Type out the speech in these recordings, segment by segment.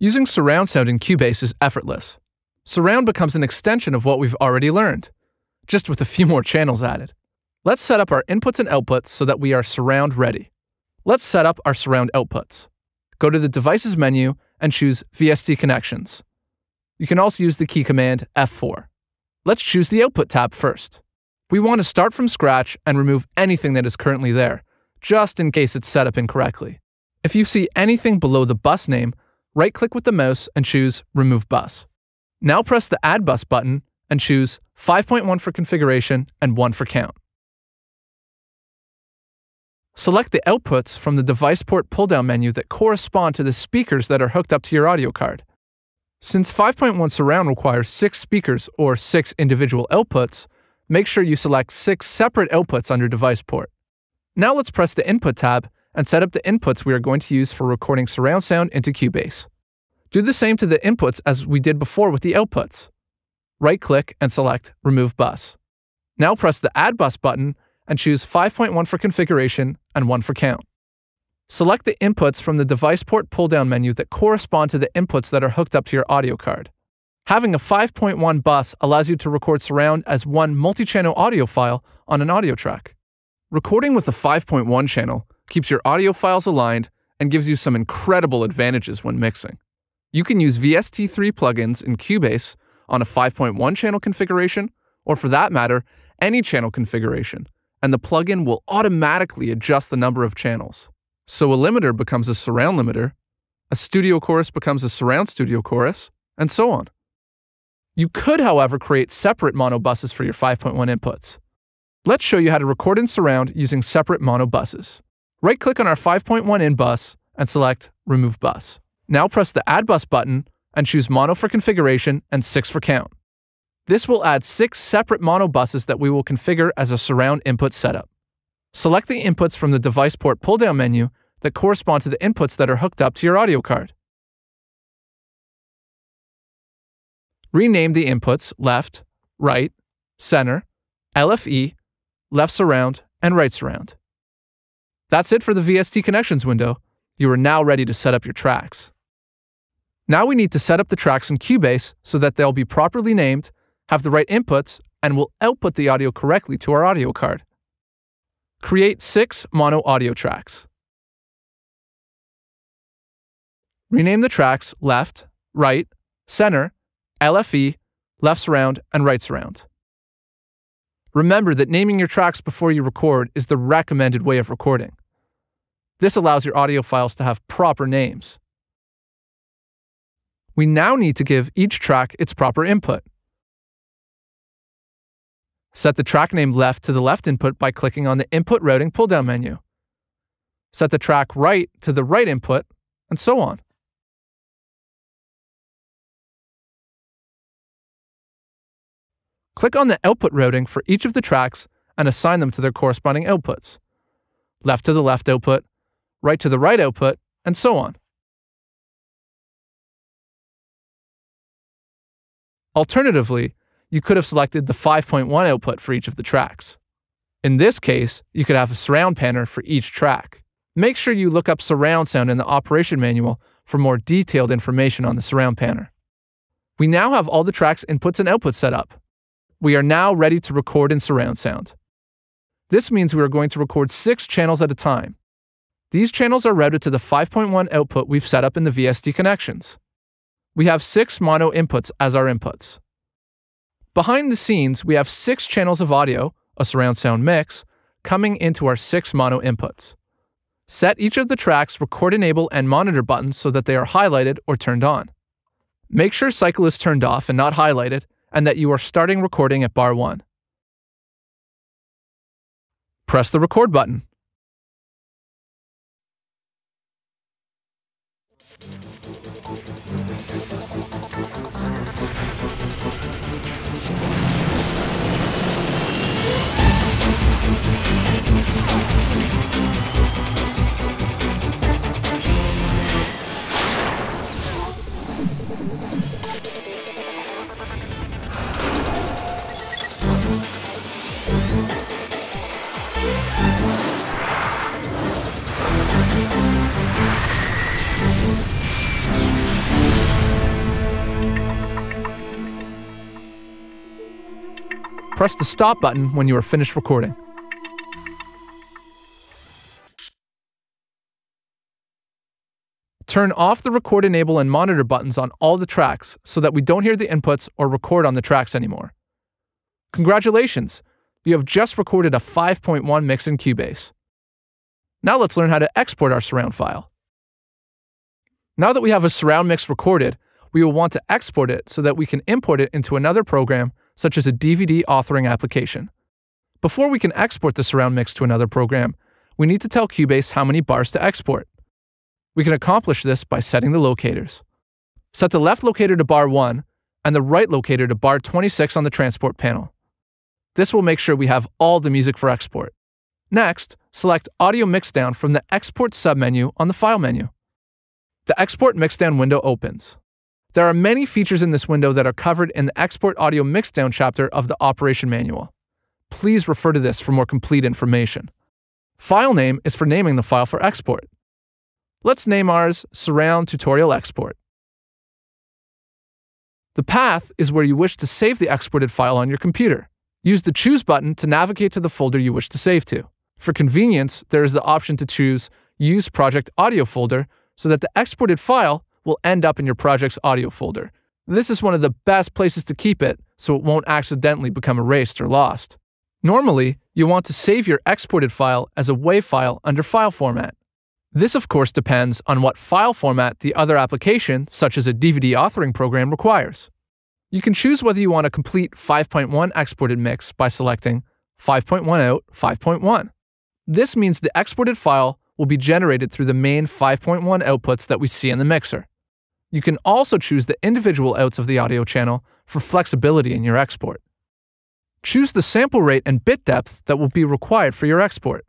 Using surround sound in Cubase is effortless. Surround becomes an extension of what we've already learned, just with a few more channels added. Let's set up our inputs and outputs so that we are surround ready. Let's set up our surround outputs. Go to the Devices menu and choose VST Connections. You can also use the key command F4. Let's choose the Output tab first. We want to start from scratch and remove anything that is currently there, just in case it's set up incorrectly. If you see anything below the bus name, right-click with the mouse and choose Remove Bus. Now press the Add Bus button and choose 5.1 for configuration and 1 for count. Select the outputs from the device port pull-down menu that correspond to the speakers that are hooked up to your audio card. Since 5.1 surround requires 6 speakers or 6 individual outputs, make sure you select 6 separate outputs under device port. Now let's press the Input tab and set up the inputs we are going to use for recording surround sound into Cubase. Do the same to the inputs as we did before with the outputs. Right-click and select Remove Bus. Now press the Add Bus button and choose 5.1 for configuration and 1 for count. Select the inputs from the device port pull-down menu that correspond to the inputs that are hooked up to your audio card. Having a 5.1 bus allows you to record surround as one multi-channel audio file on an audio track. Recording with a 5.1 channel keeps your audio files aligned and gives you some incredible advantages when mixing. You can use VST3 plugins in Cubase on a 5.1 channel configuration, or for that matter, any channel configuration, and the plugin will automatically adjust the number of channels. So a limiter becomes a surround limiter, a studio chorus becomes a surround studio chorus, and so on. You could, however, create separate mono buses for your 5.1 inputs. Let's show you how to record in surround using separate mono buses. Right-click on our 5.1 in bus and select Remove Bus. Now press the Add Bus button and choose Mono for configuration and 6 for count. This will add 6 separate mono buses that we will configure as a surround input setup. Select the inputs from the device port pull-down menu that correspond to the inputs that are hooked up to your audio card. Rename the inputs left, right, center, LFE, left surround, and right surround. That's it for the VST Connections window. You are now ready to set up your tracks. Now we need to set up the tracks in Cubase so that they'll be properly named, have the right inputs, and will output the audio correctly to our audio card. Create 6 mono audio tracks. Rename the tracks left, right, center, LFE, left surround, and right surround. Remember that naming your tracks before you record is the recommended way of recording. This allows your audio files to have proper names. We now need to give each track its proper input. Set the track name left to the left input by clicking on the Input Routing pull-down menu. Set the track right to the right input, and so on. Click on the output routing for each of the tracks and assign them to their corresponding outputs. Left to the left output, right to the right output, and so on. Alternatively, you could have selected the 5.1 output for each of the tracks. In this case, you could have a surround panner for each track. Make sure you look up surround sound in the operation manual for more detailed information on the surround panner. We now have all the tracks' inputs and outputs set up. We are now ready to record in surround sound. This means we are going to record 6 channels at a time. These channels are routed to the 5.1 output we've set up in the VST Connections. We have 6 mono inputs as our inputs. Behind the scenes, we have 6 channels of audio, a surround sound mix, coming into our 6 mono inputs. Set each of the tracks' record enable and monitor buttons so that they are highlighted or turned on. Make sure cycle is turned off and not highlighted, and that you are starting recording at bar 1. Press the record button. Press the stop button when you are finished recording. Turn off the record, enable, and monitor buttons on all the tracks so that we don't hear the inputs or record on the tracks anymore. Congratulations! You have just recorded a 5.1 mix in Cubase. Now let's learn how to export our surround file. Now that we have a surround mix recorded, we will want to export it so that we can import it into another program, such as a DVD authoring application. Before we can export the surround mix to another program, we need to tell Cubase how many bars to export. We can accomplish this by setting the locators. Set the left locator to bar 1 and the right locator to bar 26 on the transport panel. This will make sure we have all the music for export. Next, select Audio Mixdown from the Export submenu on the File menu. The Export Mixdown window opens. There are many features in this window that are covered in the Export Audio Mixdown chapter of the Operation Manual. Please refer to this for more complete information. File name is for naming the file for export. Let's name ours Surround Tutorial Export. The path is where you wish to save the exported file on your computer. Use the Choose button to navigate to the folder you wish to save to. For convenience, there is the option to choose Use Project Audio folder so that the exported file will end up in your project's audio folder. This is one of the best places to keep it so it won't accidentally become erased or lost. Normally, you want to save your exported file as a WAV file under File Format. This, of course, depends on what file format the other application, such as a DVD authoring program, requires. You can choose whether you want a complete 5.1 exported mix by selecting 5.1 out, 5.1. This means the exported file will be generated through the main 5.1 outputs that we see in the mixer. You can also choose the individual outs of the audio channel for flexibility in your export. Choose the sample rate and bit depth that will be required for your export.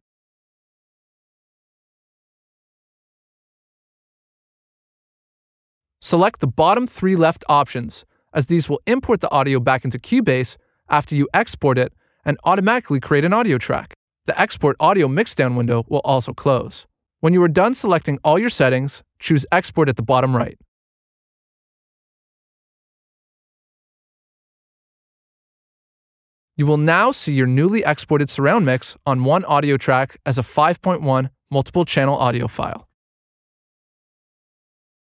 Select the bottom 3 left options, as these will import the audio back into Cubase after you export it and automatically create an audio track. The Export Audio Mixdown window will also close. When you are done selecting all your settings, choose Export at the bottom right. You will now see your newly exported surround mix on one audio track as a 5.1 multiple channel audio file.